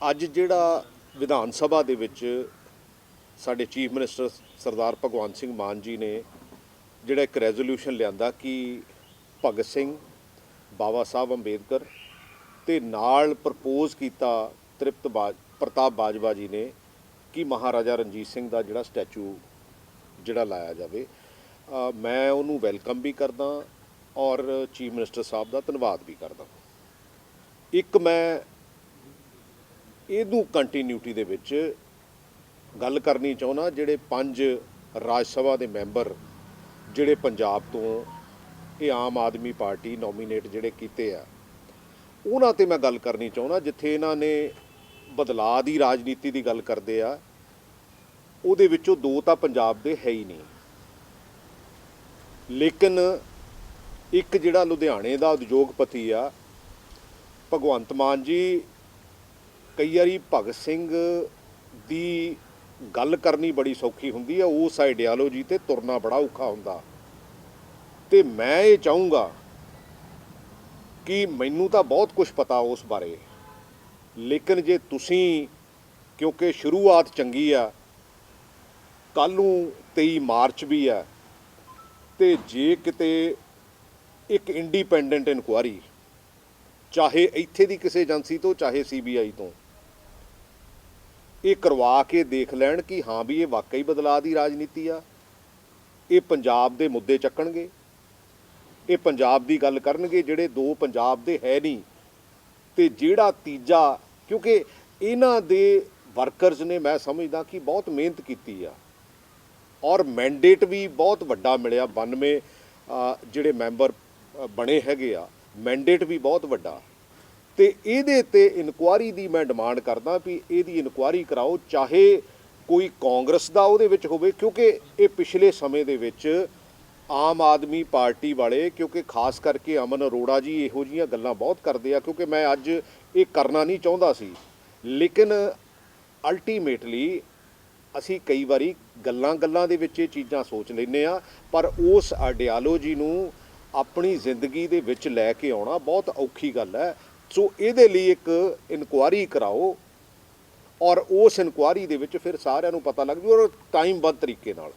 ਅੱਜ ਜਿਹੜਾ ਵਿਧਾਨ ਸਭਾ ਦੇ ਵਿੱਚ ਸਾਡੇ ਚੀਫ ਮਿਨਿਸਟਰ ਸਰਦਾਰ ਭਗਵੰਤ ਸਿੰਘ ਮਾਨ ਜੀ ਨੇ ਜਿਹੜਾ ਇੱਕ ਰੈਜ਼ੋਲੂਸ਼ਨ ਲਿਆਂਦਾ ਕਿ ਭਗਤ ਸਿੰਘ, ਬਾਬਾ ਸਾਹਿਬ ਅੰਬੇਦਕਰ ਤੇ ਨਾਲ ਪ੍ਰਪੋਜ਼ ਕੀਤਾ ਪ੍ਰਤਾਪ ਬਾਜਵਾ ਜੀ ਨੇ ਕਿ ਮਹਾਰਾਜਾ ਰਣਜੀਤ ਸਿੰਘ ਦਾ ਜਿਹੜਾ ਸਟੈਚੂ ਜਿਹੜਾ ਲਾਇਆ ਜਾਵੇ। ਮੈਂ ਉਹਨੂੰ ਵੈਲਕਮ ਵੀ ਕਰਦਾ ਔਰ ਚੀਫ ਮਿਨਿਸਟਰ ਸਾਹਿਬ ਦਾ ਧੰਨਵਾਦ ਵੀ ਕਰਦਾ। ਇੱਕ ਮੈਂ ਇਹਨੂੰ ਕੰਟੀਨਿਊਟੀ ਦੇ ਵਿੱਚ ਗੱਲ ਕਰਨੀ ਚਾਹੁੰਦਾ, ਜਿਹੜੇ 5 ਰਾਜ ਸਭਾ ਦੇ ਮੈਂਬਰ ਜਿਹੜੇ ਪੰਜਾਬ ਤੋਂ ਇਹ ਆਮ ਆਦਮੀ ਪਾਰਟੀ ਨੋਮੀਨੇਟ ਜਿਹੜੇ ਕੀਤੇ ਆ, ਉਹਨਾਂ 'ਤੇ ਮੈਂ ਗੱਲ ਕਰਨੀ ਚਾਹੁੰਦਾ। ਜਿੱਥੇ ਇਹਨਾਂ ਨੇ ਬਦਲਾਅ ਦੀ ਰਾਜਨੀਤੀ ਦੀ ਗੱਲ ਕਰਦੇ ਆ, ਉਹਦੇ ਵਿੱਚੋਂ 2 ਤਾਂ ਪੰਜਾਬ ਦੇ ਹੈ ਹੀ ਨਹੀਂ, ਲੇਕਿਨ ਇੱਕ ਜਿਹੜਾ ਲੁਧਿਆਣੇ ਦਾ ਉਦਯੋਗਪਤੀ ਆ ਭਗਵੰਤ ਮਾਨ ਜੀ, ਕਈ ਵਾਰੀ ਭਗਤ ਸਿੰਘ ਦੀ ਗੱਲ ਕਰਨੀ ਬੜੀ ਸੌਖੀ ਹੁੰਦੀ ਆ, ਉਸ ਆਈਡੀਆਲੋਜੀ 'ਤੇ ਤੁਰਨਾ ਬੜਾ ਔਖਾ ਹੁੰਦਾ। ਤੇ ਮੈਂ ਇਹ ਚਾਹੂੰਗਾ ਕਿ ਮੈਨੂੰ ਤਾਂ ਬਹੁਤ ਕੁਝ ਪਤਾ ਉਸ ਬਾਰੇ, ਲੇਕਿਨ ਜੇ ਤੁਸੀਂ, ਕਿਉਂਕਿ ਸ਼ੁਰੂਆਤ ਚੰਗੀ ਆ, ਕੱਲ੍ਹ ਨੂੰ 23 ਮਾਰਚ ਵੀ ਆ, ਤੇ ਜੇ ਕਿਤੇ ਇੱਕ ਇੰਡੀਪੈਂਡੈਂਟ ਇਨਕੁਆਇਰੀ, ਚਾਹੇ ਇੱਥੇ ਦੀ ਕਿਸੇ ਏਜੰਸੀ ਤੋਂ ਚਾਹੇ CBI ਤੋਂ, ਇਹ ਕਰਵਾ ਕੇ ਦੇਖ ਲੈਣ ਕਿ ਹਾਂ ਵੀ ਇਹ ਵਾਕਈ ਬਦਲਾਅ ਦੀ ਰਾਜਨੀਤੀ ਆ, ਇਹ ਪੰਜਾਬ ਦੇ ਮੁੱਦੇ ਚੱਕਣਗੇ, ਇਹ ਪੰਜਾਬ ਦੀ ਗੱਲ ਕਰਨਗੇ ਜਿਹੜੇ 2 ਪੰਜਾਬ ਦੇ ਹੈ ਨਹੀਂ। ਤੇ ਜਿਹੜਾ ਤੀਜਾ, ਕਿਉਂਕਿ ਇਹਨਾਂ ਦੇ ਵਰਕਰਸ ਨੇ, ਮੈਂ ਸਮਝਦਾ ਕਿ ਬਹੁਤ ਮਿਹਨਤ ਕੀਤੀ ਆ ਔਰ ਮੈਂਡੇਟ ਵੀ ਬਹੁਤ ਵੱਡਾ ਮਿਲਿਆ। 92 ਜਿਹੜੇ ਮੈਂਬਰ ਬਣੇ ਹੈਗੇ ਆ, ਮੈਂਡੇਟ ਵੀ ਬਹੁਤ ਵੱਡਾ। ਤੇ ਇਹਦੇ ਤੇ ਇਨਕੁਆਰੀ ਦੀ ਮੈਂ ਡਿਮਾਂਡ ਕਰਦਾ ਵੀ ਇਹਦੀ ਇਨਕੁਆਰੀ ਕਰਾਓ, ਚਾਹੇ ਕੋਈ ਕਾਂਗਰਸ ਦਾ ਉਹਦੇ ਵਿੱਚ ਹੋਵੇ, ਕਿਉਂਕਿ ਇਹ ਪਿਛਲੇ ਸਮੇਂ ਦੇ ਵਿੱਚ ਆਮ ਆਦਮੀ ਪਾਰਟੀ ਵਾਲੇ, ਕਿਉਂਕਿ ਖਾਸ ਕਰਕੇ ਅਮਨ ਅਰੋੜਾ ਜੀ ਇਹੋ ਜਿਹੀਆਂ ਗੱਲਾਂ ਬਹੁਤ ਕਰਦੇ ਆ, ਕਿਉਂਕਿ ਮੈਂ ਅੱਜ ਇਹ ਕਰਨਾ ਨਹੀਂ ਚਾਹੁੰਦਾ ਸੀ, ਲੇਕਿਨ ਅਲਟੀਮੇਟਲੀ ਅਸੀਂ ਕਈ ਵਾਰੀ ਗੱਲਾਂ ਦੇ ਵਿੱਚ ਇਹ ਚੀਜ਼ਾਂ ਸੋਚ ਲੈਂਦੇ ਆ, ਪਰ ਉਸ ਆਈਡੀਆਲੋਜੀ ਨੂੰ ਆਪਣੀ ਜ਼ਿੰਦਗੀ ਦੇ ਵਿੱਚ ਲੈ ਕੇ ਆਉਣਾ ਬਹੁਤ ਔਖੀ ਗੱਲ ਹੈ। ਸੋ ਇਹਦੇ ਲਈ ਇੱਕ ਇਨਕੁਆਰੀ ਕਰਾਓ ਔਰ ਉਸ ਇਨਕੁਆਰੀ ਦੇ ਵਿੱਚ ਫਿਰ ਸਾਰਿਆਂ ਨੂੰ ਪਤਾ ਲੱਗ ਜੂ, ਔਰ ਟਾਈਮਬੱਧ ਤਰੀਕੇ ਨਾਲ।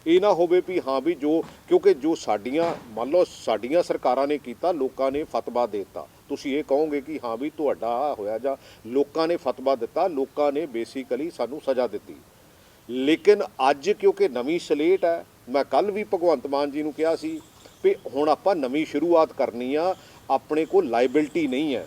ਇਹ ਨਾ ਹੋਵੇ ਵੀ ਹਾਂ ਵੀ ਕਿਉਂਕਿ ਜੋ ਸਾਡੀਆਂ, ਮੰਨ ਲਓ ਸਾਡੀਆਂ ਸਰਕਾਰਾਂ ਨੇ ਕੀਤਾ, ਲੋਕਾਂ ਨੇ ਫਤਵਾ ਦੇ ਦਿੱਤਾ, ਤੁਸੀਂ ਇਹ ਕਹੋਗੇ ਕਿ ਹਾਂ ਵੀ ਤੁਹਾਡਾ ਹੋਇਆ, ਜਾਂ ਲੋਕਾਂ ਨੇ ਫਤਵਾ ਦਿੱਤਾ, ਲੋਕਾਂ ਨੇ ਬੇਸਿਕਲੀ ਸਾਨੂੰ ਸਜ਼ਾ ਦਿੱਤੀ। ਲੇਕਿਨ ਅੱਜ ਕਿਉਂਕਿ ਨਵੀਂ ਸਲੇਟ ਹੈ, ਮੈਂ ਕੱਲ੍ਹ ਵੀ ਭਗਵੰਤ ਮਾਨ ਜੀ ਨੂੰ ਕਿਹਾ ਸੀ ਵੀ ਹੁਣ ਆਪਾਂ ਨਵੀਂ ਸ਼ੁਰੂਆਤ ਕਰਨੀ ਆ, ਆਪਣੇ ਕੋਲ ਲਾਇਬਿਲਟੀ ਨਹੀਂ ਹੈ,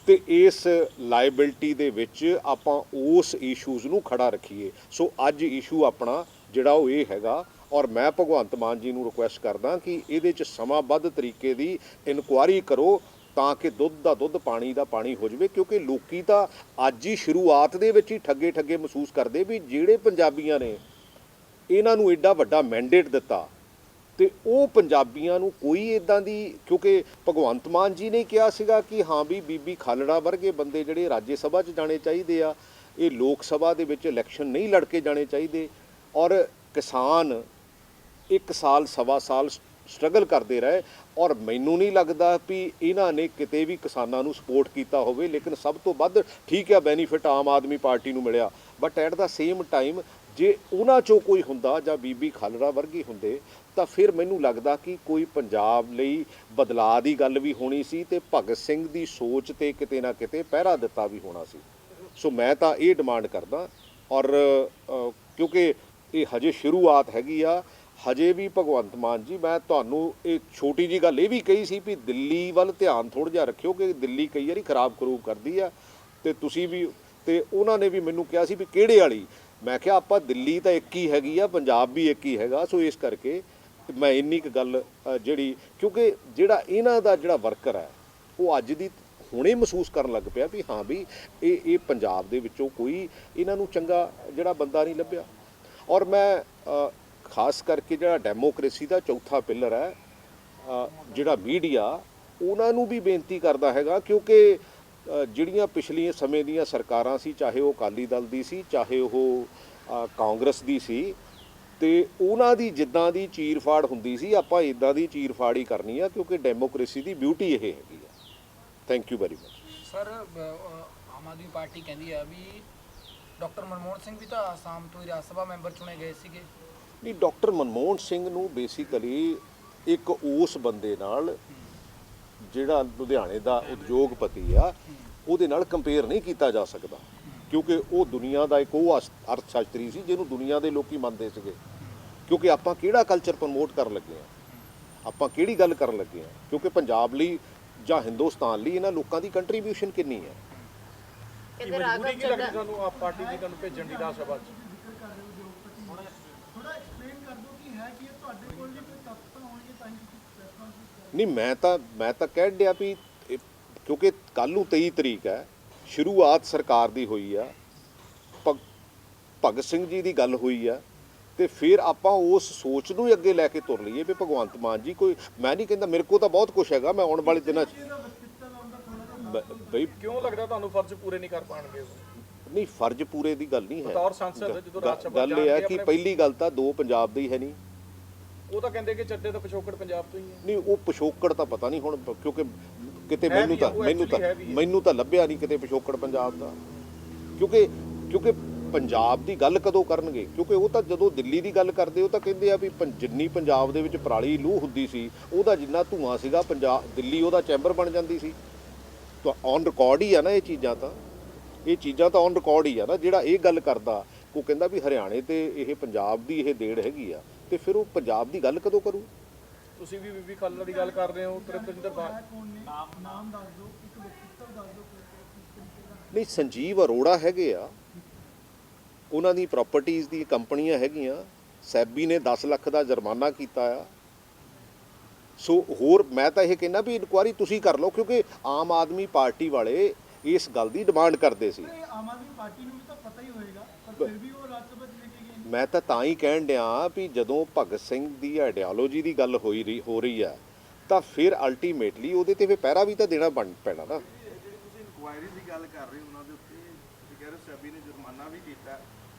ਤੇ ਇਸ ਲਾਇਬਿਲਟੀ ਦੇ ਵਿੱਚ ਆਪਾਂ ਉਸ ਇਸ਼ੂਜ਼ ਨੂੰ ਖੜਾ ਰੱਖੀਏ। ਸੋ ਅੱਜ ਇਸ਼ੂ ਆਪਣਾ ਜਿਹੜਾ ਉਹ ਇਹ ਹੈਗਾ, ਔਰ ਮੈਂ ਭਗਵੰਤ ਮਾਨ ਜੀ ਨੂੰ ਰਿਕੁਐਸਟ ਕਰਦਾ ਕਿ ਇਹਦੇ 'ਚ ਸਮਾਂਬੱਧ ਤਰੀਕੇ ਦੀ ਇਨਕੁਆਰੀ ਕਰੋ, ਤਾਂ ਕਿ ਦੁੱਧ ਦਾ ਦੁੱਧ, ਪਾਣੀ ਦਾ ਪਾਣੀ ਹੋ ਜਾਵੇ। ਕਿਉਂਕਿ ਲੋਕੀ ਤਾਂ ਅੱਜ ਹੀ ਸ਼ੁਰੂਆਤ ਦੇ ਵਿੱਚ ਹੀ ਠੱਗੇ ਮਹਿਸੂਸ ਕਰਦੇ ਵੀ ਜਿਹੜੇ ਪੰਜਾਬੀਆਂ ਨੇ ਇਹਨਾਂ ਨੂੰ ਐਡਾ ਵੱਡਾ ਮੈਂਡੇਟ ਦਿੱਤਾ, ਤੇ ਉਹ ਪੰਜਾਬੀਆਂ ਨੂੰ ਕੋਈ ਇੱਦਾਂ ਦੀ, ਕਿਉਂਕਿ ਭਗਵੰਤ ਮਾਨ ਜੀ ਨੇ ਕਿਹਾ ਸੀਗਾ ਕਿ ਹਾਂ ਵੀ ਬੀਬੀ ਖਾਲੜਾ ਵਰਗੇ ਬੰਦੇ ਜਿਹੜੇ ਰਾਜ ਸਭਾ 'ਚ ਜਾਣੇ ਚਾਹੀਦੇ ਆ, ਇਹ ਲੋਕ ਸਭਾ ਦੇ ਵਿੱਚ ਇਲੈਕਸ਼ਨ ਨਹੀਂ ਲੜ ਕੇ ਜਾਣੇ ਚਾਹੀਦੇ। ਔਰ ਕਿਸਾਨ 1 ਸਾਲ ਸਵਾ ਸਾਲ ਸਟਰਗਲ ਕਰਦੇ ਰਹੇ, ਔਰ ਮੈਨੂੰ ਨਹੀਂ ਲੱਗਦਾ ਵੀ ਇਹਨਾਂ ਨੇ ਕਿਤੇ ਵੀ ਕਿਸਾਨਾਂ ਨੂੰ ਸਪੋਰਟ ਕੀਤਾ ਹੋਵੇ। ਲੇਕਿਨ ਸਭ ਤੋਂ ਵੱਧ ਠੀਕ ਹੈ ਬੈਨੀਫਿਟ ਆਮ ਆਦਮੀ ਪਾਰਟੀ ਨੂੰ ਮਿਲਿਆ, but at the same time ਜੇ ਉਹਨਾਂ 'ਚੋਂ ਕੋਈ ਹੁੰਦਾ ਜਾਂ ਬੀਬੀ ਖਾਲੜਾ ਵਰਗੀ ਹੁੰਦੇ, ਤਾਂ ਫਿਰ ਮੈਨੂੰ ਲੱਗਦਾ ਕਿ ਕੋਈ ਪੰਜਾਬ ਲਈ ਬਦਲਾਅ ਦੀ ਗੱਲ ਵੀ ਹੋਣੀ ਸੀ, ਤੇ ਭਗਤ ਸਿੰਘ ਦੀ ਸੋਚ 'ਤੇ ਕਿਤੇ ਨਾ ਕਿਤੇ ਪਹਿਰਾ ਦਿੱਤਾ ਵੀ ਹੋਣਾ ਸੀ। ਸੋ ਮੈਂ ਤਾਂ ਇਹ ਡਿਮਾਂਡ ਕਰਦਾ, ਔਰ ਕਿਉਂਕਿ ਇਹ ਹਜੇ ਸ਼ੁਰੂਆਤ ਹੈਗੀ ਆ, ਹਜੇ ਵੀ ਭਗਵੰਤ ਮਾਨ ਜੀ, ਮੈਂ ਤੁਹਾਨੂੰ ਇਹ ਛੋਟੀ ਜਿਹੀ ਗੱਲ ਇਹ ਵੀ ਕਹੀ ਸੀ ਵੀ ਦਿੱਲੀ ਵੱਲ ਧਿਆਨ ਥੋੜ੍ਹਾ ਜਿਹਾ ਰੱਖਿਓ, ਕਿ ਦਿੱਲੀ ਕਈ ਵਾਰੀ ਖਰਾਬ ਕਰਦੀ ਆ, ਤੇ ਤੁਸੀਂ ਵੀ, ਤੇ ਉਹਨਾਂ ਨੇ ਵੀ ਮੈਨੂੰ ਕਿਹਾ ਸੀ ਵੀ ਕਿਹੜੇ ਵਾਲੀ। ਮੈਂ ਕਿਹਾ ਆਪਾਂ ਦਿੱਲੀ ਤਾਂ ਇੱਕ ਹੀ ਹੈਗੀ ਆ, ਪੰਜਾਬ ਵੀ ਇੱਕ ਹੀ ਹੈਗਾ। ਸੋ ਇਸ ਕਰਕੇ ਮੈਂ ਇੰਨੀ ਕੁ ਗੱਲ ਜਿਹੜੀ, ਕਿਉਂਕਿ ਜਿਹੜਾ ਇਹਨਾਂ ਦਾ ਜਿਹੜਾ ਵਰਕਰ ਹੈ ਉਹ ਅੱਜ ਦੀ ਹੁਣੇ ਮਹਿਸੂਸ ਕਰਨ ਲੱਗ ਪਿਆ ਵੀ ਹਾਂ ਵੀ ਇਹ ਪੰਜਾਬ ਦੇ ਵਿੱਚੋਂ ਕੋਈ ਇਹਨਾਂ ਨੂੰ ਚੰਗਾ ਜਿਹੜਾ ਬੰਦਾ ਨਹੀਂ ਲੱਭਿਆ। ਔਰ ਮੈਂ ਖਾਸ ਕਰਕੇ ਜਿਹੜਾ ਡੈਮੋਕ੍ਰੇਸੀ ਦਾ ਚੌਥਾ ਪਿਲਰ ਹੈ, ਜਿਹੜਾ ਮੀਡੀਆ, ਉਹਨਾਂ ਨੂੰ ਵੀ ਬੇਨਤੀ ਕਰਦਾ ਹੈਗਾ, ਕਿਉਂਕਿ ਜਿਹੜੀਆਂ ਪਿਛਲੀਆਂ ਸਮੇਂ ਦੀਆਂ ਸਰਕਾਰਾਂ ਸੀ, ਚਾਹੇ ਉਹ ਅਕਾਲੀ ਦਲ ਦੀ ਸੀ, ਚਾਹੇ ਉਹ ਕਾਂਗਰਸ ਦੀ ਸੀ, ਤੇ ਉਹਨਾਂ ਦੀ ਜਿੱਦਾਂ ਦੀ ਚੀਰ ਫਾੜ ਹੁੰਦੀ ਸੀ, ਆਪਾਂ ਇਦਾਂ ਦੀ ਚੀਰ ਫਾੜ ਹੀ ਕਰਨੀ ਆ, ਕਿਉਂਕਿ ਡੈਮੋਕ੍ਰੇਸੀ ਦੀ ਬਿਊਟੀ ਇਹ ਹੈਗੀ ਆ। Thank you very much. Sir, Aam Aadmi party ਕਹਿੰਦੀ ਆ ਵੀ ਡਾਕਟਰ ਮਨਮੋਹਨ ਸਿੰਘ ਵੀ ਤਾਂ ਆਸਾਮ ਤੋਂ ਹੀ ਰਾਜ ਸਭਾ ਮੈਂਬਰ ਚੁਣੇ ਗਏ ਸੀਗੇ। ਨਹੀਂ, ਡਾਕਟਰ ਮਨਮੋਹਨ ਸਿੰਘ ਨੂੰ ਬੇਸਿਕਲੀ ਇੱਕ ਉਸ ਬੰਦੇ ਨਾਲ ਜਿਹੜਾ ਲੁਧਿਆਣੇ ਦਾ ਉਦਯੋਗਪਤੀ ਆ ਉਹਦੇ ਨਾਲ ਕੰਪੇਅਰ ਨਹੀਂ ਕੀਤਾ ਜਾ ਸਕਦਾ, ਕਿਉਂਕਿ ਉਹ ਦੁਨੀਆ ਦਾ ਇੱਕ ਉਹ ਅਰਥ ਸ਼ਾਸਤਰੀ ਸੀ ਜਿਹਨੂੰ ਦੁਨੀਆ ਦੇ ਲੋਕੀ ਮੰਨਦੇ ਸੀਗੇ। ਕਿਉਂਕਿ ਆਪਾਂ ਕਿਹੜਾ ਕਲਚਰ ਪ੍ਰਮੋਟ ਕਰਨ ਲੱਗੇ ਆ, ਆਪਾਂ ਕਿਹੜੀ ਗੱਲ ਕਰਨ ਲੱਗੇ ਆ, ਕਿਉਂਕਿ ਪੰਜਾਬ ਲਈ ਜਾਂ ਹਿੰਦੁਸਤਾਨ ਲਈ ਇਹਨਾਂ ਲੋਕਾਂ ਦੀ ਕੰਟਰੀਬਿਊਸ਼ਨ ਕਿੰਨੀ ਹੈ। ਕੀ ਮਜਬੂਰੀ ਕੀ ਲੱਗਦੀ ਤੁਹਾਨੂੰ ਆਪ ਪਾਰਟੀ ਦੀ ਤੁਹਾਨੂੰ ਭੇਜਣ ਦੀ ਰਾਜ ਸਭਾ 'ਚ? ਥੋੜਾ ਐਕਸਪਲੇਨ ਕਰ ਦਿਓ ਕਿ ਹੈ ਕਿ ਇਹ ਤੁਹਾਡੇ ਕੋਲ ਵੀ ਕੋਈ ਤੱਥ ਤਾਂ ਹੋਣਗੇ ਤਾਂ ਹੀ ਤੁਸੀਂ ਪ੍ਰੈਸ ਕਾਨਫਰੰਸ। ਨਹੀਂ, ਮੈਂ ਤਾਂ ਕਹਿ ਡਿਆ ਵੀ ਕਿਉਂਕਿ ਕੱਲ੍ਹ ਨੂੰ 23 ਤਰੀਕ ਹੈ, ਸ਼ੁਰੂਆਤ ਸਰਕਾਰ ਦੀ ਹੋਈ ਆ, ਭਗਤ ਸਿੰਘ ਜੀ ਦੀ ਗੱਲ ਹੋਈ ਆ, ਤੇ ਫਿਰ ਆਪਾਂ ਉਸ ਸੋਚ ਨੂੰ ਹੀ ਅੱਗੇ ਲੈ ਕੇ ਤੁਰ ਲਈਏ ਵੀ ਭਗਵੰਤ ਮਾਨ ਜੀ ਕੋਈ, ਮੈਂ ਨਹੀਂ ਕਹਿੰਦਾ ਮੇਰੇ ਕੋਲ ਤਾਂ ਬਹੁਤ ਕੁਝ ਹੈਗਾ, ਮੈਂ ਆਉਣ ਵਾਲੇ ਦਿਨਾਂ 'ਚ ਬਈ ਕਿਉਂ ਲੱਗਦਾ ਤੁਹਾਨੂੰ ਫਰਜ਼ ਪੂਰੇ ਨਹੀਂ ਕਰ ਪਾਣਗੇ? ਨਹੀਂ, ਫਰਜ਼ ਪੂਰੇ ਦੀ ਗੱਲ ਨਹੀਂ ਹੈ। ਬਤੌਰ ਸੰਸਦ ਜਦੋਂ ਰਾਜ ਸਭਾ ਗੱਲ ਇਹ ਹੈ ਕਿ ਪਹਿਲੀ ਗੱਲ ਤਾਂ ਦੋ ਪੰਜਾਬ ਦੇ ਹੀ ਹੈ ਨਹੀਂ। ਉਹ ਤਾਂ ਕਹਿੰਦੇ ਕਿ ਚੱਡੇ ਦਾ ਪਿਛੋਕੜ ਪੰਜਾਬ ਤੋਂ ਹੀ ਹੈ। ਨਹੀਂ, ਉਹ ਪਿਛੋਕੜ ਤਾਂ ਪਤਾ ਨਹੀਂ ਹੁਣ, ਕਿਉਂਕਿ ਕਿਤੇ ਹੈ ਵੀ ਆ, ਉਹ actually ਹੈ ਵੀ ਹੈ। ਮੈਨੂੰ ਤਾਂ ਲੱਭਿਆ ਨਹੀਂ ਕਿਤੇ ਪਿਛੋਕੜ ਪੰਜਾਬ ਦਾ, ਕਿਉਂਕਿ ਪੰਜਾਬ ਦੀ ਗੱਲ ਕਦੋਂ ਕਰਨਗੇ? ਕਿਉਂਕਿ ਉਹ ਤਾਂ ਜਦੋਂ ਦਿੱਲੀ ਦੀ ਗੱਲ ਕਰਦੇ ਉਹ ਤਾਂ ਕਹਿੰਦੇ ਆ ਵੀ ਜਿੰਨੀ ਪੰਜਾਬ ਦੇ ਵਿੱਚ ਪਰਾਲੀ ਲੂਹ ਹੁੰਦੀ ਸੀ ਉਹਦਾ ਜਿੰਨਾ ਧੂਆਂ ਸੀਗਾ ਦਿੱਲੀ ਉਹਦਾ ਚੈਂਬਰ ਬਣ ਜਾਂਦੀ ਸੀ। ਤਾਂ ਔਨ ਰਿਕਾਰਡ ਹੀ ਆ ਨਾ ਇਹ ਚੀਜ਼ਾਂ ਤਾਂ ਔਨ ਰਿਕਾਰਡ ਹੀ ਆ ਨਾ। ਜਿਹੜਾ ਇਹ ਗੱਲ ਕਰਦਾ ਉਹ ਕਹਿੰਦਾ ਵੀ ਹਰਿਆਣੇ ਤੇ ਇਹ ਪੰਜਾਬ ਦੀ ਇਹ ਦੇਣ ਹੈਗੀ ਆ, ਤੇ ਫਿਰ ਉਹ ਪੰਜਾਬ ਦੀ ਗੱਲ ਕਦੋਂ ਕਰੂ? ਤੁਸੀਂ ਵੀ ਬੀਬੀ ਖਾਲੜਾ ਦੀ ਗੱਲ ਕਰ ਰਹੇ ਹੋ, ਤ੍ਰਿਪਤਜਿੰਦਰ ਬਾਗ ਨਾਮ ਦੱਸ ਦਿਓ, ਇੱਕ ਵਿਅਕਤੀਤਵ ਦੱਸ ਦਿਓ ਕਿਸ ਤਰੀਕੇ ਦਾ। ਨਹੀਂ, ਸੰਜੀਵ ਅਰੋੜਾ ਹੈਗੇ ਆ, ਉਹਨਾਂ ਦੀ ਪ੍ਰਾਪਰਟੀਆਂ ਦੀ ਕੰਪਨੀਆਂ ਹੈਗੀਆਂ, ਸੈਬੀ ਨੇ 10 ਲੱਖ ਦਾ ਜੁਰਮਾਨਾ ਕੀਤਾ ਆ। ਸੋ ਹੋਰ ਮੈਂ ਤਾਂ ਇਹ ਕਹਿੰਦਾ ਵੀ ਇਨਕੁਆਇਰੀ ਤੁਸੀਂ ਕਰ ਲਓ, ਕਿਉਂਕਿ ਆਮ ਆਦਮੀ ਪਾਰਟੀ ਵਾਲੇ ਇਸ ਗੱਲ ਦੀ ਡਿਮਾਂਡ ਕਰਦੇ ਸੀ। ਇਹ ਆਮ ਆਦਮੀ ਪਾਰਟੀ ਨੂੰ ਵੀ ਤਾਂ ਪਤਾ ਹੀ ਹੋਏਗਾ, ਪਰ ਫਿਰ ਵੀ ਉਹ ਰਾਜ ਸਭਾ 'ਚ ਲੈ ਕੇ ਗਏ ਨੇ। ਮੈਂ ਤਾਂ ਹੀ ਕਹਿਣ ਡਿਆ ਵੀ ਜਦੋਂ ਭਗਤ ਸਿੰਘ ਦੀ ਆਈਡੀਓਲੋਜੀ ਦੀ ਗੱਲ ਹੋ ਰਹੀ ਆ ਤਾਂ ਫਿਰ ਅਲਟੀਮੇਟਲੀ ਉਹਦੇ ਤੇ ਫਿਰ ਪਹਿਰਾ ਵੀ ਤਾਂ ਦੇਣਾ ਪੈਣਾ ਨਾ। ਜਿਹੜੀ ਤੁਸੀਂ ਇਨਕੁਆਇਰੀ ਦੀ ਗੱਲ ਕਰ ਰਹੇ ਹੋ ਉਹਨਾਂ ਦੇ ਉੱਤੇ, ਤੁਸੀਂ ਕਹਿ ਰਹੇ ਹੋ ਸੈਬੀ ਨੇ ਜੁਰਮਾਨਾ ਵੀ ਕੀਤਾ,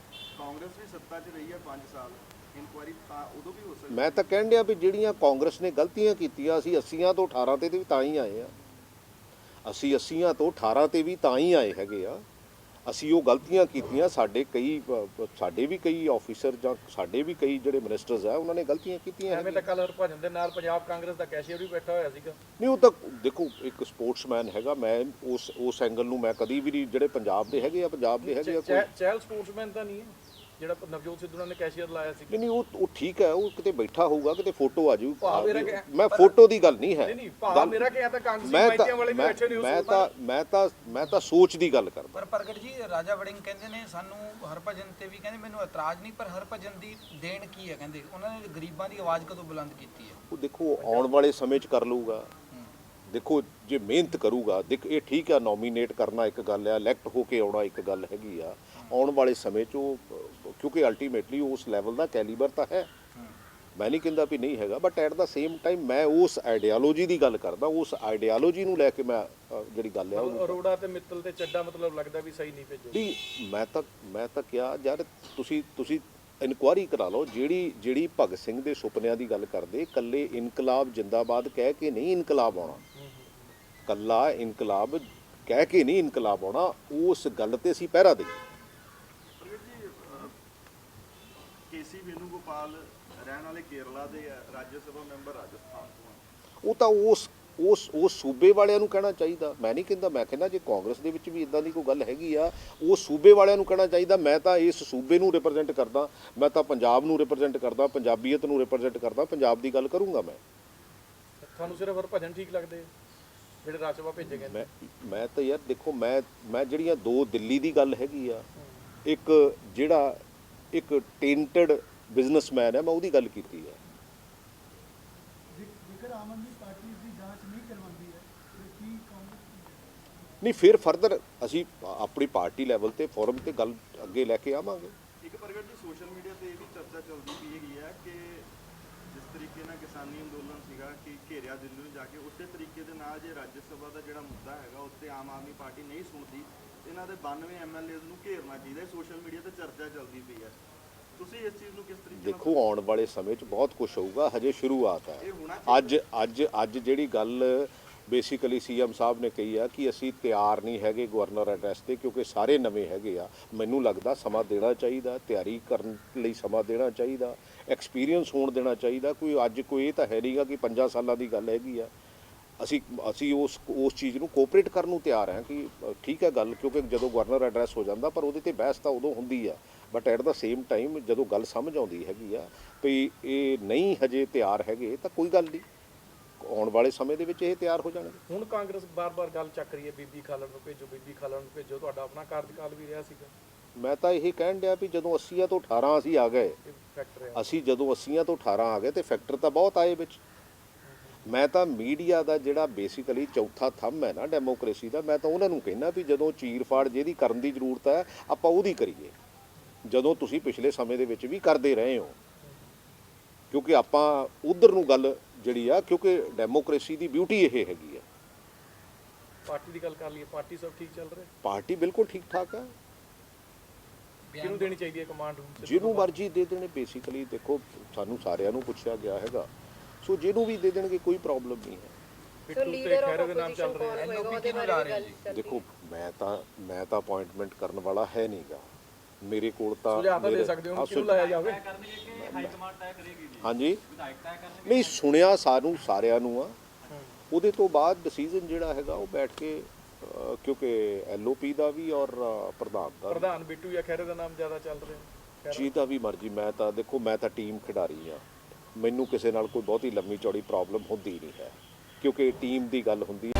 ਕਾਂਗਰਸ ਵੀ ਸੱਤਾ 'ਚ ਰਹੀ ਹੈ 5 ਸਾਲ, ਇਨਕੁਆਇਰੀ ਤਾਂ ਉਦੋਂ ਵੀ ਹੋ ਸਕਦੀ। ਮੈਂ ਤਾਂ ਕਹਿਣ ਡਿਆ ਵੀ ਜਿਹੜੀਆਂ ਕਾਂਗਰਸ ਨੇ ਗਲਤੀਆਂ ਕੀਤੀਆਂ, ਅਸੀਂ 80 ਤੋਂ 18 ਤੇ ਵੀ ਤਾਂ ਹੀ ਆਏ ਆ, ਅਸੀਂ 80 ਤੋਂ 18 ਤੇ ਵੀ ਤਾਂ ਹੀ ਆਏ ਹੈਗੇ ਆ। ਅਸੀਂ ਉਹ ਗਲਤੀਆਂ ਕੀਤੀਆਂ, ਸਾਡੇ ਵੀ ਕਈ ਆਫੀਸਰ ਜਾਂ ਸਾਡੇ ਵੀ ਕਈ ਜਿਹੜੇ ਮਿਨਿਸਟਰਸ ਆ ਉਹਨਾਂ ਨੇ ਗਲਤੀਆਂ ਕੀਤੀਆਂ ਐਵੇਂ ਤਾਂ ਕੱਲ੍ਹ ਹਰਭਜਨ ਦੇ ਨਾਲ ਪੰਜਾਬ ਕਾਂਗਰਸ ਦਾ ਕੈਸ਼ੀਅਰ ਵੀ ਬੈਠਾ ਹੋਇਆ ਸੀਗਾ। ਨਹੀਂ, ਉਹ ਤਾਂ ਦੇਖੋ ਇੱਕ ਸਪੋਰਟਸਮੈਨ ਹੈਗਾ, ਮੈਂ ਉਸ ਐਂਗਲ ਨੂੰ ਮੈਂ ਕਦੀ ਵੀ ਨਹੀਂ, ਜਿਹੜੇ ਪੰਜਾਬ ਦੇ ਹੈਗੇ ਆ ਚਹਿਲ ਸਪੋਰਟਸਮੈਨ ਤਾਂ ਨਹੀਂ ਹੈ ਜਿਹੜਾ ਨਵਜੋਤ ਸਿੱਧੂ ਨੇ ਕੈਸ਼ੀਅਰ ਲਾਇਆ ਸੀ? ਨਹੀਂ, ਉਹ ਠੀਕ ਹੈ, ਉਹ ਕਿਤੇ ਬੈਠਾ ਹੋਊਗਾ, ਕਿਤੇ ਫੋਟੋ ਆ ਜਾਊ। ਭਾਵ ਮੇਰਾ ਕਿ ਮੈਂ ਫੋਟੋ ਦੀ ਗੱਲ ਨਹੀਂ ਹੈ, ਨਹੀਂ ਭਾਵ ਮੇਰਾ ਕਿ ਤਾਂ ਕਾਂਗਰਸੀ ਪਾਰਟੀਆਂ ਵਾਲੇ ਵੀ ਬੈਠੇ ਨੇ ਉਸ। ਮੈਂ ਤਾਂ ਸੋਚ ਦੀ ਗੱਲ ਕਰਦਾ। ਪਰ ਪ੍ਰਗਟ ਜੀ, ਰਾਜਾ ਵੜਿੰਗ ਕਹਿੰਦੇ ਨੇ ਸਾਨੂੰ ਹਰਭਜਨ ਤੇ ਵੀ ਕਹਿੰਦੇ ਮੈਨੂੰ ਇਤਰਾਜ਼ ਨਹੀਂ, ਪਰ ਹਰਭਜਨ ਦੀ ਦੇਣ ਕੀ ਹੈ? ਕਹਿੰਦੇ ਉਹਨਾਂ ਨੇ ਗਰੀਬਾਂ ਦੀ ਆਵਾਜ਼ ਕਦੋਂ ਬੁਲੰਦ ਕੀਤੀ ਹੈ? ਉਹ ਦੇਖੋ ਆਉਣ ਵਾਲੇ ਸਮੇਂ 'ਚ ਕਰ ਲਊਗਾ। ਦੇਖੋ ਜੇ ਮਿਹਨਤ ਕਰੂਗਾ, ਇਹ ਠੀਕ ਆ, ਨੋਮੀਨੇਟ ਕਰਨਾ ਇੱਕ ਗੱਲ ਆ, ਇਲੈਕਟ ਹੋ ਕੇ ਆਉਣਾ ਇੱਕ ਗੱਲ ਹੈਗੀ ਆ। ਆਉਣ ਵਾਲੇ ਸਮੇਂ 'ਚ ਉਹ, ਕਿਉਂਕਿ ਅਲਟੀਮੇਟਲੀ ਉਸ ਲੈਵਲ ਦਾ ਕੈਲੀਬਰ ਤਾਂ ਹੈ, ਮੈਂ ਨਹੀਂ ਕਹਿੰਦਾ ਵੀ ਨਹੀਂ ਹੈਗਾ, but at the same time ਮੈਂ ਉਸ ਆਈਡੀਓਲੋਜੀ ਦੀ ਗੱਲ ਕਰਦਾ, ਉਸ ਆਈਡੀਓਲੋਜੀ ਨੂੰ ਲੈ ਕੇ ਮੈਂ ਜਿਹੜੀ ਗੱਲ ਆ ਉਹ ਅਰੋੜਾ ਤੇ ਮਿੱਤਲ ਤੇ ਚੱਡਾ ਮਤਲਬ ਲੱਗਦਾ ਵੀ ਸਹੀ ਨਹੀਂ ਭੇਜੋ। ਨਹੀਂ, ਮੈਂ ਤਾਂ ਕਿਹਾ ਯਾਰ ਤੁਸੀਂ ਇਨਕੁਆਇਰੀ ਕਰਾ ਲਓ। ਜਿਹੜੀ ਭਗਤ ਸਿੰਘ ਦੇ ਸੁਪਨਿਆਂ ਦੀ ਗੱਲ ਕਰਦੇ, ਇਕੱਲੇ ਇਨਕਲਾਬ ਜਿੰਦਾਬਾਦ ਕਹਿ ਕੇ ਨਹੀਂ ਇਨਕਲਾਬ ਆਉਣਾ, ਇਕੱਲਾ ਇਨਕਲਾਬ ਕਹਿ ਕੇ ਨਹੀਂ ਇਨਕਲਾਬ ਆਉਣਾ, ਉਸ ਗੱਲ ਤੇ ਅਸੀਂ ਪਹਿਰਾ ਦੇਈਏ। ਕੇਸੀ ਵੇਨੂਗੋਪਾਲ ਰਹਿਣ ਵਾਲੇ ਕੇਰਲਾ ਦੇ ਰਾਜ ਸਭਾ ਮੈਂਬਰ ਰਾਜਸਥਾਨ ਤੋਂ। ਉਹ ਤਾਂ ਉਸ ਸੂਬੇ ਵਾਲਿਆਂ ਨੂੰ ਕਹਿਣਾ ਚਾਹੀਦਾ, ਮੈਂ ਨਹੀਂ ਕਹਿੰਦਾ। ਮੈਂ ਕਹਿੰਦਾ ਜੇ ਕਾਂਗਰਸ ਦੇ ਵਿੱਚ ਵੀ ਇਦਾਂ ਦੀ ਕੋਈ ਗੱਲ ਹੈਗੀ ਆ, ਉਹ ਸੂਬੇ ਵਾਲਿਆਂ ਨੂੰ ਕਹਿਣਾ ਚਾਹੀਦਾ। ਮੈਂ ਤਾਂ ਇਸ ਸੂਬੇ ਨੂੰ ਰਿਪਰੈਜ਼ੈਂਟ ਕਰਦਾ, ਮੈਂ ਤਾਂ ਪੰਜਾਬ ਨੂੰ ਰਿਪਰੈਜ਼ੈਂਟ ਕਰਦਾ, ਪੰਜਾਬੀਅਤ ਨੂੰ ਰਿਪਰੈਜ਼ੈਂਟ ਕਰਦਾ, ਪੰਜਾਬ ਦੀ ਗੱਲ ਕਰੂੰਗਾ ਮੈਂ। ਤੁਹਾਨੂੰ ਸਿਰਫ ਹਰਭਜਨ ਠੀਕ ਲੱਗਦੇ ਜਿਹੜੇ ਰਾਜ ਸਭਾ ਭੇਜੇ ਗਏ? ਮੈਂ ਤਾਂ ਯਾਰ ਦੇਖੋ, ਮੈਂ ਜਿਹੜੀਆਂ ਦੋ ਦਿੱਲੀ ਦੀ ਗੱਲ ਹੈਗੀ ਆ, ਇੱਕ ਜਿਹੜਾ ਇੱਕ ਟੇਂਟਡ ਬਿਜ਼ਨਸਮੈਨ ਹੈ, ਮੈਂ ਉਹਦੀ ਗੱਲ ਕੀਤੀ ਹੈ। ਜੇਕਰ ਆਮ ਆਦਮੀ ਪਾਰਟੀ ਇਸ ਦੀ ਜਾਂਚ ਨਹੀਂ ਕਰਵਾਉਂਦੀ ਹੈ ਤਾਂ ਕੀ ਕਾਂਗਰਸ ਨਹੀਂ, ਫਿਰ ਫਰਦਰ ਅਸੀਂ ਆਪਣੀ ਪਾਰਟੀ ਲੈਵਲ ਤੇ ਫੋਰਮ ਤੇ ਗੱਲ ਅੱਗੇ ਲੈ ਕੇ ਆਵਾਂਗੇ। ਇੱਕ ਪ੍ਰਗਟ ਜੀ, ਸੋਸ਼ਲ ਮੀਡੀਆ ਤੇ ਇਹ ਵੀ ਚਰਚਾ ਚੱਲਦੀ ਪਈ ਹੈਗੀ ਹੈ ਕਿ ਜਿਸ ਤਰੀਕੇ ਨਾਲ ਕਿਸਾਨੀ ਅੰਦੋਲਨ ਸੀਗਾ ਕਿ ਘੇਰਿਆ ਦਿੱਲੀ ਨੂੰ ਜਾ ਕੇ, ਉਸੇ ਤਰੀਕੇ ਦੇ ਨਾਲ ਜੇ ਰਾਜ ਸਭਾ ਦਾ ਜਿਹੜਾ ਮੁੱਦਾ ਹੈਗਾ ਉੱਤੇ ਆਮ ਆਦਮੀ ਪਾਰਟੀ ਨਹੀਂ ਸੁਣਦੀ, ਇਹਨਾਂ ਦੇ 92 MLAs ਨੂੰ ਘੇਰਨਾ ਚਾਹੀਦਾ। ਸੋਸ਼ਲ ਮੀਡੀਆ ਤੇ ਚਰਚਾ ਚੱਲਦੀ ਪਈ ਹੈ, ਤੁਸੀਂ ਇਸ ਚੀਜ਼ ਨੂੰ ਕਿਸ ਤਰੀਕੇ ਨਾਲ ਦੇਖੋ ਆਉਣ ਵਾਲੇ ਸਮੇਂ 'ਚ ਬਹੁਤ ਕੁਝ ਹੋਊਗਾ, ਹਜੇ ਸ਼ੁਰੂਆਤ ਹੈ। ਅੱਜ ਜਿਹੜੀ ਗੱਲ ਬੇਸਿਕਲੀ ਸੀਐਮ ਸਾਹਿਬ ਨੇ ਕਹੀ ਆ ਕਿ ਅਸੀਂ ਤਿਆਰ ਨਹੀਂ ਹੈਗੇ ਗਵਰਨਰ ਐਡਰੈਸ ਤੇ, ਕਿਉਂਕਿ ਸਾਰੇ ਨਵੇਂ ਹੈਗੇ ਆ। ਮੈਨੂੰ ਲੱਗਦਾ ਸਮਾਂ ਦੇਣਾ ਚਾਹੀਦਾ, ਤਿਆਰੀ ਕਰਨ ਲਈ ਸਮਾਂ ਦੇਣਾ ਚਾਹੀਦਾ, ਐਕਸਪੀਰੀਅੰਸ ਹੋਣ ਦੇਣਾ ਚਾਹੀਦਾ। ਕੋਈ ਅੱਜ ਕੋਈ ਇਹ ਤਾਂ ਹੈ ਨਹੀਂਗਾ ਕਿ 5 ਸਾਲਾਂ ਦੀ ਗੱਲ ਹੈਗੀ ਆ। ਅਸੀਂ ਉਸ ਚੀਜ਼ ਨੂੰ ਕੋਆਪਰੇਟ ਕਰਨ ਨੂੰ ਤਿਆਰ ਹਾਂ ਕਿ ਠੀਕ ਹੈ ਗੱਲ, ਕਿਉਂਕਿ ਜਦੋਂ ਗਵਰਨਰ ਐਡਰੈਸ ਹੋ ਜਾਂਦਾ ਪਰ ਉਹਦੇ ਤੇ ਬਹਿਸ ਤਾਂ ਉਦੋਂ ਹੁੰਦੀ ਆ। But at the same time ਜਦੋਂ ਗੱਲ ਸਮਝ ਆਉਂਦੀ ਹੈਗੀ ਆ ਵੀ ਇਹ ਨਹੀਂ ਹਜੇ ਤਿਆਰ ਹੈਗੇ ਤਾਂ ਕੋਈ ਗੱਲ ਨਹੀਂ, ਆਉਣ ਵਾਲੇ ਸਮੇਂ ਦੇ ਵਿੱਚ ਇਹ ਤਿਆਰ ਹੋ ਜਾਣਗੇ। ਹੁਣ ਕਾਂਗਰਸ ਬਾਰ-ਬਾਰ ਗੱਲ ਚੱਕ ਰਹੀ ਹੈ ਬੀਬੀ ਖਾਲੜ ਨੂੰ ਭੇਜੋ, ਬੀਬੀ ਖਾਲੜ ਨੂੰ ਭੇਜੋ। ਤੁਹਾਡਾ ਆਪਣਾ ਕਾਰਜਕਾਲ ਵੀ ਰਿਹਾ ਸੀਗਾ। ਮੈਂ ਤਾਂ ਇਹ ਕਹਿਣ ਡਿਆ ਵੀ ਜਦੋਂ 80 ਤੋਂ 18 ਅਸੀਂ ਆ ਗਏ, ਇਹ ਫੈਕਟਰ ਹੈ। ਅਸੀਂ ਜਦੋਂ 80 ਤੋਂ 18 ਆ ਗਏ ਤੇ ਫੈਕਟਰ ਤਾਂ ਬਹੁਤ ਆਏ ਵਿੱਚ। ਮੈਂ ਤਾਂ ਮੀਡੀਆ ਦਾ ਜਿਹੜਾ ਬੇਸਿਕਲੀ ਚੌਥਾ ਥੰਮ ਹੈ ਨਾ ਡੈਮੋਕ੍ਰੇਸੀ ਦਾ, ਮੈਂ ਤਾਂ ਉਹਨਾਂ ਨੂੰ ਕਹਿੰਦਾ ਵੀ ਜਦੋਂ ਚੀਰ-ਫਾੜ ਜਿਹਦੀ ਕਰਨ ਦੀ ਜ਼ਰੂਰਤ ਹੈ ਆਪਾਂ ਉਹਦੀ ਕਰੀਏ, ਜਦੋਂ ਤੁਸੀਂ ਪਿਛਲੇ ਸਮੇਂ ਦੇ ਵਿੱਚ ਵੀ ਕਰਦੇ ਰਹੇ ਹੋ। ਕਿਉਂਕਿ ਆਪਾਂ ਉਧਰ ਨੂੰ ਗੱਲ ਜਿਹੜੀ ਆ, ਕਿਉਂਕਿ ਡੈਮੋਕ੍ਰੇਸੀ ਦੀ ਬਿਊਟੀ ਇਹ ਹੈਗੀ ਆ। ਪਾਰਟੀ ਦੀ ਗੱਲ ਕਰ ਲਈਏ, ਪਾਰਟੀ ਸਭ ਠੀਕ ਚੱਲ ਰਿਹਾ? ਪਾਰਟੀ ਬਿਲਕੁਲ ਠੀਕ ਠਾਕ ਹੈ। ਕਿਹਨੂੰ ਦੇਣੀ ਚਾਹੀਦੀ ਹੈ ਕਮਾਂਡ? ਜਿਹਨੂੰ ਮਰਜ਼ੀ ਦੇ ਦੇਣੇ। ਬੇਸਿਕਲੀ ਦੇਖੋ ਸਾਨੂੰ ਸਾਰਿਆਂ ਨੂੰ ਪੁੱਛਿਆ ਗਿਆ ਹੈਗਾ, ਸੋ ਜਿਹਨੂੰ ਵੀ ਦੇ ਦੇਣਗੇ ਕੋਈ ਪ੍ਰੋਬਲਮ ਨਹੀਂ ਹੈ। ਪਿੱਟੂ ਤੇ ਖਹਿਰੇ ਦੇ ਨਾਮ ਚੱਲ ਰਹੇ ਨੇ। ਐਨਓਪੀ ਕਿਹਨੂੰ ਲਾ ਰਹੇ ਜੀ? ਦੇਖੋ ਮੈਂ ਤਾਂ ਅਪਾਇੰਟਮੈਂਟ ਕਰਨ ਵਾਲਾ ਹੈ ਨਹੀਂਗਾ। ਮੇਰੇ ਕੋਲ ਤਾਂ ਸੁਝਾਅ ਤਾਂ ਦੇ ਸਕਦੇ ਹੋ ਕਿਹਨੂੰ ਲਾਇਆ ਜਾਵੇ। ਹਾਂਜੀ ਨਹੀਂ ਸੁਣਿਆ ਸਾਨੂੰ ਸਾਰਿਆਂ ਨੂੰ ਆ, ਉਹਦੇ ਤੋਂ ਬਾਅਦ ਡਿਸੀਜਨ ਜਿਹੜਾ ਹੈਗਾ ਉਹ ਬੈਠ ਕੇ ਕਿਉਂਕਿ ਐਲਓਪੀ ਦਾ ਵੀ ਔਰ ਪ੍ਰਧਾਨ ਦਾ ਪ੍ਰਧਾਨ ਬਿੱਟੂ ਜਾਂ ਖਹਿਰੇ ਦਾ ਨਾਮ ਜ਼ਿਆਦਾ ਚੱਲ ਰਿਹਾ? ਜਿਹਦਾ ਵੀ ਮਰਜ਼ੀ। ਮੈਂ ਤਾਂ ਦੇਖੋ ਮੈਂ ਤਾਂ ਟੀਮ ਖਿਡਾਰੀ ਆ, ਮੈਨੂੰ ਕਿਸੇ ਨਾਲ ਕੋਈ ਬਹੁਤੀ ਲੰਮੀ ਚੌੜੀ ਪ੍ਰੋਬਲਮ ਹੁੰਦੀ ਨਹੀਂ ਹੈ, ਕਿਉਂਕਿ ਟੀਮ ਦੀ ਗੱਲ ਹੁੰਦੀ ਹੈ।